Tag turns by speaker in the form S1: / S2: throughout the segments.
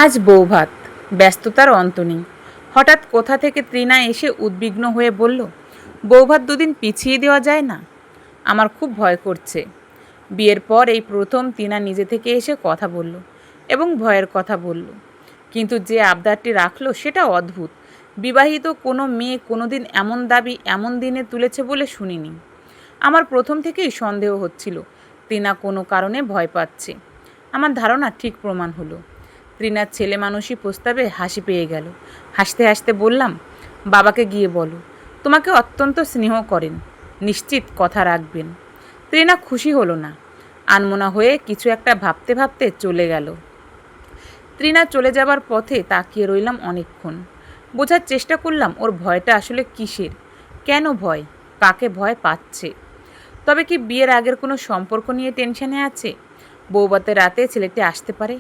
S1: আজ বৌভাত, ব্যস্ততার অন্ত নেই। হঠাৎ কোথা থেকে তৃণা এসে উদ্বিগ্ন হয়ে বলল, বৌভাত দুদিন পিছিয়ে দেওয়া যায় না? আমার খুব ভয় করছে। বিয়ের পর এই প্রথম তৃণা নিজে থেকে এসে কথা বলল এবং ভয়ের কথা বলল। কিন্তু যে আবদারটি রাখলো সেটা অদ্ভুত। বিবাহিত কোনো মেয়ে কোনোদিন এমন দাবি এমন দিনে তুলেছে বলে শুনিনি। আমার প্রথম থেকেই সন্দেহ হচ্ছিল তৃণা কোনো কারণে ভয় পাচ্ছে। আমার ধারণা ঠিক প্রমাণ হলো। তৃণার ছেলে মানুষই প্রস্তাবে হাসি পেয়ে গেল। হাসতে হাসতে বললাম, বাবাকে গিয়ে বলো তোমাকে অত্যন্ত স্নেহ করেন, নিশ্চিত কথা রাখবেন। তৃণা খুশি হলো না, আনমনা হয়ে কিছু একটা ভাবতে ভাবতে চলে গেল। তৃণা চলে যাবার পথে তাকিয়ে রইলাম অনেকক্ষণ। বোঝার চেষ্টা করলাম ওর ভয়টা আসলে কিসের, কেন ভয়, কাকে ভয় পাচ্ছে। তবে কি বিয়ের আগের কোনো সম্পর্ক নিয়ে টেনশনে আছে? বৌভাতের রাতে ছেলেটি আসতে পারে,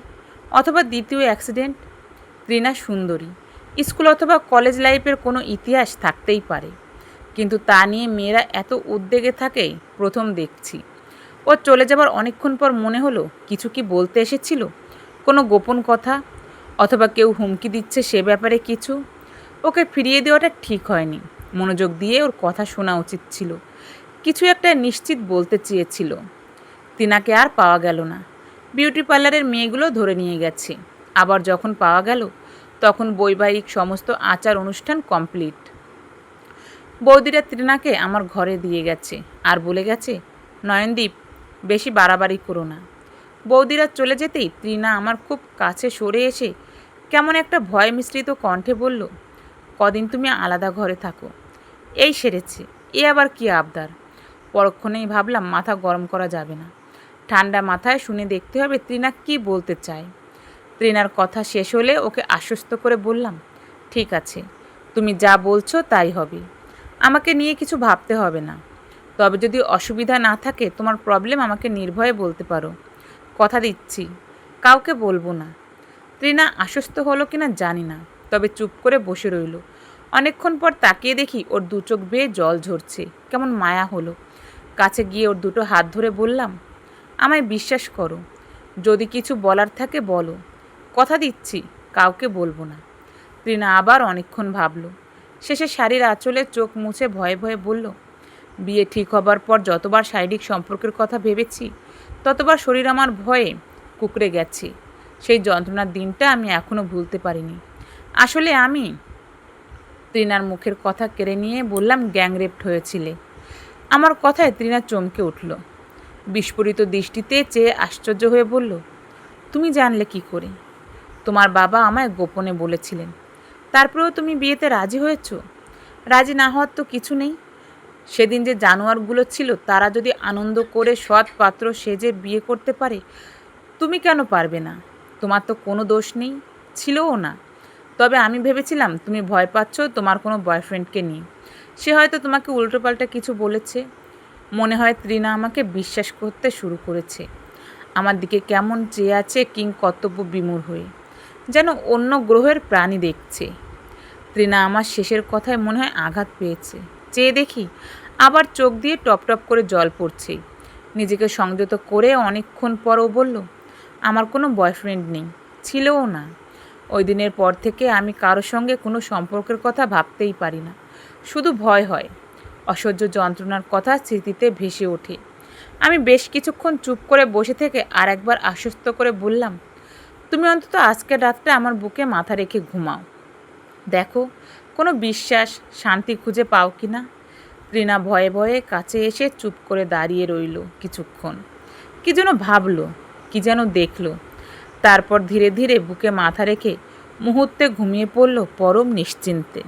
S1: অথবা দ্বিতীয় অ্যাক্সিডেন্ট। তৃণা সুন্দরী, স্কুল অথবা কলেজ লাইফের কোনো ইতিহাস থাকতেই পারে, কিন্তু তা নিয়ে মেয়েরা এত উদ্বেগে থাকে প্রথম দেখছি। ও চলে যাবার অনেকক্ষণ পর মনে হলো কিছু কি বলতে এসেছিল, কোনো গোপন কথা, অথবা কেউ হুমকি দিচ্ছে সে ব্যাপারে কিছু। ওকে ফিরিয়ে দেওয়াটা ঠিক হয়নি, মনোযোগ দিয়ে ওর কথা শোনা উচিত ছিল। কিছু একটা নিশ্চিত বলতে চেয়েছিল। তিনাকে আর পাওয়া গেল না। বিউটি পার্লারের মেয়েগুলো ধরে নিয়ে গেছে। আবার যখন পাওয়া গেল তখন বৈবাহিক সমস্ত আচার অনুষ্ঠান কমপ্লিট। বৌদিরা তৃণাকে আমার ঘরে দিয়ে গেছে আর বলে গেছে, নয়নদীপ, বেশি বাড়াবাড়ি করো না। বৌদিরা চলে যেতেই তৃণা আমার খুব কাছে সরে এসে কেমন একটা ভয় মিশ্রিত কণ্ঠে বলল, কদিন তুমি আলাদা ঘরে থাকো। এই সেরেছে, এ আবার কি আবদার। পরক্ষণেই ভাবলাম মাথা গরম করা যাবে না, ঠান্ডা মাথায় শুনে দেখতে হবে তৃণা কি বলতে চায়। তৃণার কথা শেষ হলে ওকে আশ্বস্ত করে বললাম, ঠিক আছে, তুমি যা বলছো তাই হবে। আমাকে নিয়ে কিছু ভাবতে হবে না। তবে যদি অসুবিধা না থাকে তোমার প্রবলেম আমাকে নির্ভয়ে বলতে পারো। কথা দিচ্ছি, কাউকে বলবো না। তৃণা আশ্বস্ত হলো কিনা জানি না, তবে চুপ করে বসে রইল। অনেকক্ষণ পর তাকিয়ে দেখি ওর দু চোখ বেয়ে জল ঝরছে। কেমন মায়া হলো। কাছে গিয়ে ওর দুটো হাত ধরে বললাম, আমায় বিশ্বাস করো, যদি কিছু বলার থাকে বলো। কথা দিচ্ছি, কাউকে বলবো না। তৃণা আবার অনেকক্ষণ ভাবল। শেষে শাড়ির আঁচলে চোখ মুছে ভয়ে ভয়ে বলল, বিয়ে ঠিক হবার পর যতবার শারীরিক সম্পর্কের কথা ভেবেছি ততবার শরীর আমার ভয়ে কুঁকড়ে গেছে। সেই যন্ত্রণার দিনটা আমি এখনও ভুলতে পারিনি। আসলে আমি তৃণার মুখের কথা কেড়ে নিয়ে বললাম, গ্যাংরেপড হয়েছিলে। আমার কথায় তৃণা চমকে উঠল। বিস্ফোরিত দৃষ্টিতে চেয়ে আশ্চর্য হয়ে বলল, তুমি জানলে কি করে? তোমার বাবা আমায় গোপনে বলেছিলেন। তারপরেও তুমি বিয়েতে রাজি হয়েছ? রাজি না হওয়ার তো কিছু নেই। সেদিন যে জানোয়ারগুলো ছিল তারা যদি আনন্দ করে সৎ পাত্র সেজে বিয়ে করতে পারে, তুমি কেন পারবে না? তোমার তো কোনো দোষ নেই, ছিলও না। তবে আমি ভেবেছিলাম তুমি ভয় পাচ্ছ তোমার কোনো বয়ফ্রেন্ডকে নিয়ে। সে হয়তো তোমাকে উল্টোপাল্টা কিছু বলেছে। মনে হয় তৃণা আমাকে বিশ্বাস করতে শুরু করেছে। আমার দিকে কেমন চেয়ে আছে কিং কর্তব্য বিমূঢ় হয়ে, যেন অন্য গ্রহের প্রাণী দেখছে। তৃণা আমার শেষের কথায় মনে হয় আঘাত পেয়েছে। চেয়ে দেখি আবার চোখ দিয়ে টপ টপ করে জল পড়ছে। নিজেকে সংযত করে অনেকক্ষণ পরও বলল, আমার কোনো বয়ফ্রেন্ড নেই, ছিলও না। ওই দিনের পর থেকে আমি কারোর সঙ্গে কোনো সম্পর্কের কথা ভাবতেই পারি না। শুধু ভয় হয়, অসহ্য যন্ত্রণার কথা স্মৃতিতে ভেসে ওঠে। আমি বেশ কিছুক্ষণ চুপ করে বসে থেকে আর একবার আশ্বস্ত করে বললাম, তুমি অন্তত আজকের রাতটা আমার বুকে মাথা রেখে ঘুমাও। দেখো কোনো বিশ্বাস শান্তি খুঁজে পাও কি না। তৃণা ভয়ে ভয়ে কাছে এসে চুপ করে দাঁড়িয়ে রইল কিছুক্ষণ। কি যেন ভাবলো, কি যেন দেখলো। তারপর ধীরে ধীরে বুকে মাথা রেখে মুহূর্তে ঘুমিয়ে পড়ল পরম নিশ্চিন্তে।